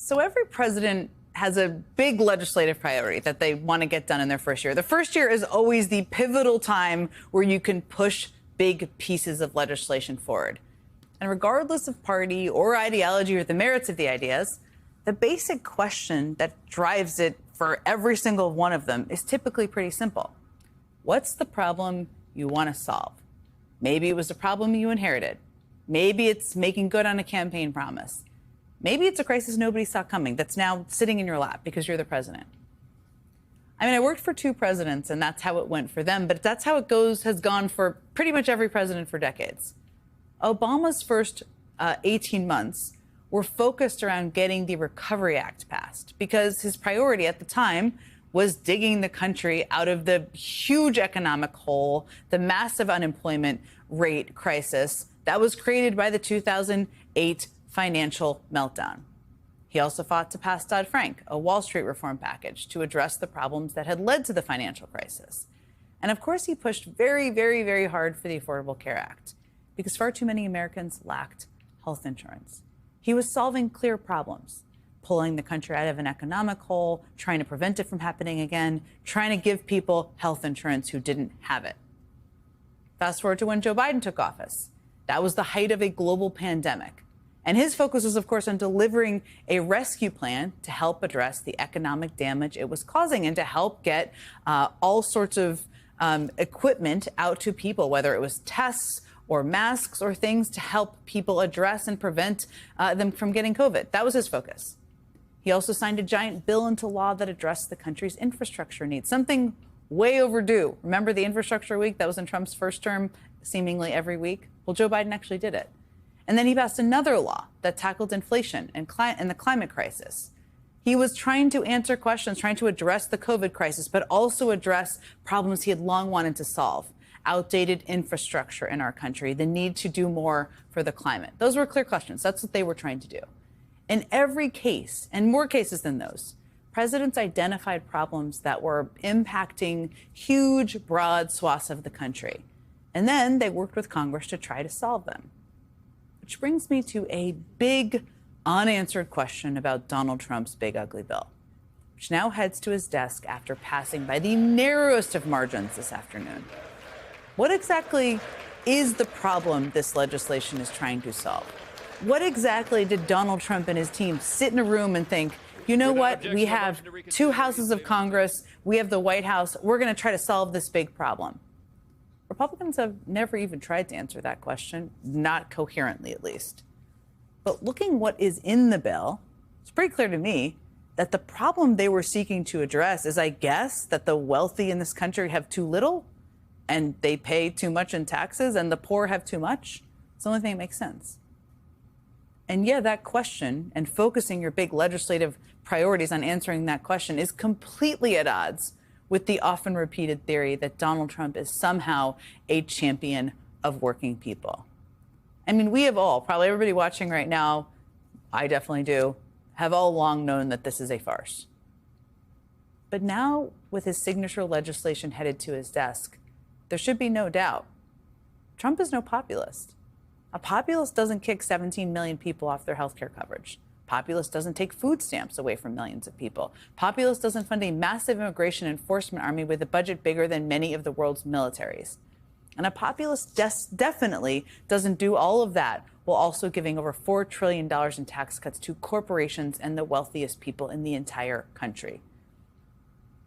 So every president has a big legislative priority that they want to get done in their first year. The first year is always the pivotal time where you can push big pieces of legislation forward. And regardless of party or ideology or the merits of the ideas, the basic question that drives it for every single one of them is typically pretty simple. What's the problem you want to solve? Maybe it was a problem you inherited. Maybe it's making good on a campaign promise. Maybe it's a crisis nobody saw coming that's now sitting in your lap because you're the president. I mean, I worked for two presidents, and that's how it went for them, but that's how it has gone for pretty much every president for decades. Obama's first 18 months were focused around getting the Recovery Act passed because his priority at the time was digging the country out of the huge economic hole, the massive unemployment rate crisis that was created by the 2008 financial meltdown. He also fought to pass Dodd-Frank, a Wall Street reform package, to address the problems that had led to the financial crisis. And of course, he pushed very, very, very hard for the Affordable Care Act because far too many Americans lacked health insurance. He was solving clear problems, pulling the country out of an economic hole, trying to prevent it from happening again, trying to give people health insurance who didn't have it. Fast forward to when Joe Biden took office. That was the height of a global pandemic. And his focus was, of course, on delivering a rescue plan to help address the economic damage it was causing and to help get all sorts of equipment out to people, whether it was tests or masks or things to help people address and prevent them from getting COVID. That was his focus. He also signed a giant bill into law that addressed the country's infrastructure needs, something way overdue. Remember the infrastructure week that was in Trump's first term, seemingly every week? Well, Joe Biden actually did it. And then he passed another law that tackled inflation and the climate crisis. He was trying to answer questions, trying to address the COVID crisis, but also address problems he had long wanted to solve. Outdated infrastructure in our country, the need to do more for the climate. Those were clear questions. That's what they were trying to do. In every case, and more cases than those, presidents identified problems that were impacting huge, broad swaths of the country. And then they worked with Congress to try to solve them. Which brings me to a big unanswered question about Donald Trump's big ugly bill, which now heads to his desk after passing by the narrowest of margins this afternoon. What exactly is the problem this legislation is trying to solve? What exactly did Donald Trump and his team sit in a room and think, you know what, we have two houses of Congress, we have the White House, we're going to try to solve this big problem? Republicans have never even tried to answer that question, not coherently at least. But looking what is in the bill, it's pretty clear to me that the problem they were seeking to address is, I guess, that the wealthy in this country have too little and they pay too much in taxes and the poor have too much. It's the only thing that makes sense. And yeah, that question and focusing your big legislative priorities on answering that question is completely at odds with the often repeated theory that Donald Trump is somehow a champion of working people. I mean, we have all, probably everybody watching right now, I definitely do, have all long known that this is a farce. But now, with his signature legislation headed to his desk, there should be no doubt. Trump is no populist. A populist doesn't kick 17 million people off their health care coverage. Populist doesn't take food stamps away from millions of people. Populist doesn't fund a massive immigration enforcement army with a budget bigger than many of the world's militaries. And a populist definitely doesn't do all of that while also giving over $4 trillion in tax cuts to corporations and the wealthiest people in the entire country.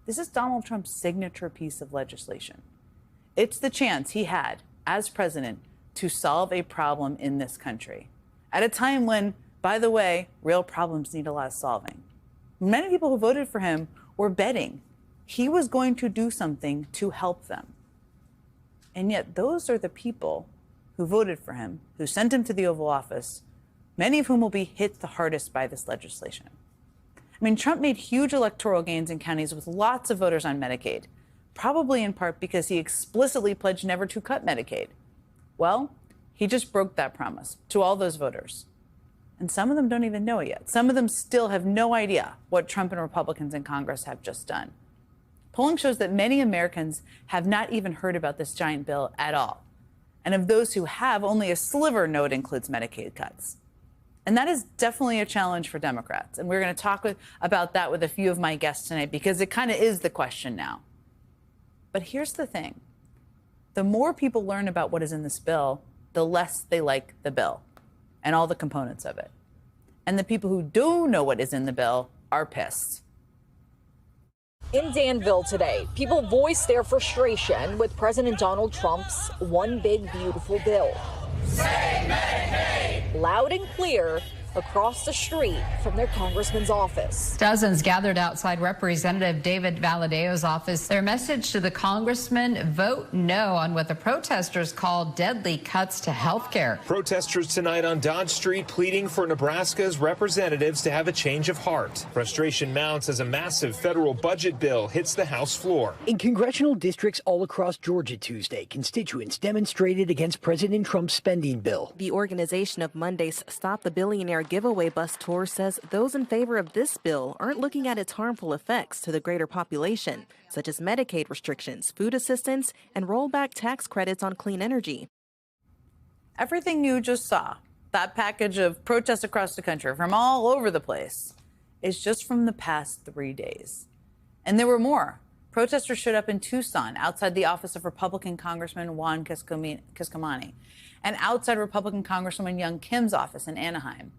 This is Donald Trump's signature piece of legislation. It's the chance he had, as president, to solve a problem in this country at a time when, by the way, real problems need a lot of solving. Many people who voted for him were betting he was going to do something to help them. And yet those are the people who voted for him, who sent him to the Oval Office, many of whom will be hit the hardest by this legislation. I mean, Trump made huge electoral gains in counties with lots of voters on Medicaid, probably in part because he explicitly pledged never to cut Medicaid. Well, he just broke that promise to all those voters. And some of them don't even know it yet. Some of them still have no idea what Trump and Republicans in Congress have just done. Polling shows that many Americans have not even heard about this giant bill at all. And of those who have, only a sliver know it includes Medicaid cuts. And that is definitely a challenge for Democrats. And we're going to talk about that with a few of my guests tonight, because it kind of is the question now. But here's the thing. The more people learn about what is in this bill, the less they like the bill and all the components of it. And the people who do know what is in the bill are pissed. In Danville today, people voiced their frustration with President Donald Trump's One Big Beautiful Bill. Say Medicaid! Loud and clear across the street from their congressman's office. Dozens gathered outside Representative David Valadeo's office. Their message to the congressman: vote no on what the protesters call deadly cuts to health care. Protesters tonight on Dodge Street pleading for Nebraska's representatives to have a change of heart. Frustration mounts as a massive federal budget bill hits the House floor. In congressional districts all across Georgia Tuesday, constituents demonstrated against President Trump's spending bill. The organization of Monday's Stop the Billionaire giveaway bus tour says those in favor of this bill aren't looking at its harmful effects to the greater population, such as Medicaid restrictions, food assistance, and rollback tax credits on clean energy. Everything you just saw, that package of protests across the country from all over the place, is just from the past 3 days. And there were more. Protesters showed up in Tucson outside the office of Republican Congressman Juan Kiscomani and outside Republican Congresswoman Young Kim's office in Anaheim.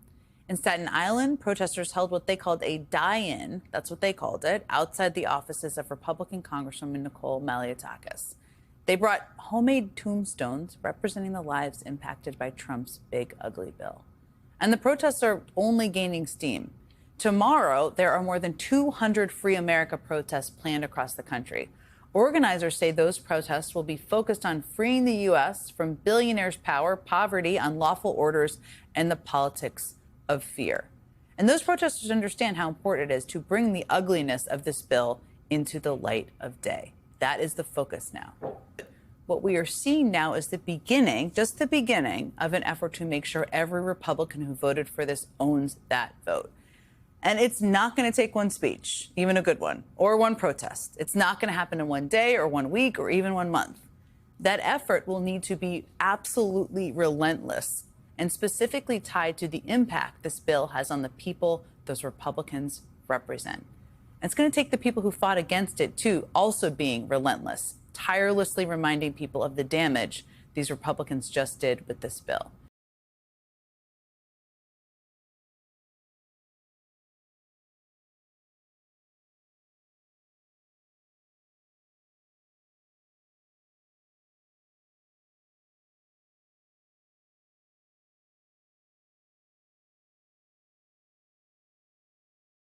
In Staten Island, protesters held what they called a die-in, that's what they called it, outside the offices of Republican Congresswoman Nicole Maliotakis. They brought homemade tombstones representing the lives impacted by Trump's big, ugly bill. And the protests are only gaining steam. Tomorrow, there are more than 200 Free America protests planned across the country. Organizers say those protests will be focused on freeing the U.S. from billionaires' power, poverty, unlawful orders, and the politics of fear. And those protesters understand how important it is to bring the ugliness of this bill into the light of day. That is the focus now. What we are seeing now is the beginning, just the beginning, of an effort to make sure every Republican who voted for this owns that vote. And it's not going to take one speech, even a good one, or one protest. It's not going to happen in one day or 1 week or even 1 month. That effort will need to be absolutely relentless and specifically tied to the impact this bill has on the people those Republicans represent. And it's going to take the people who fought against it, too, also being relentless, tirelessly reminding people of the damage these Republicans just did with this bill.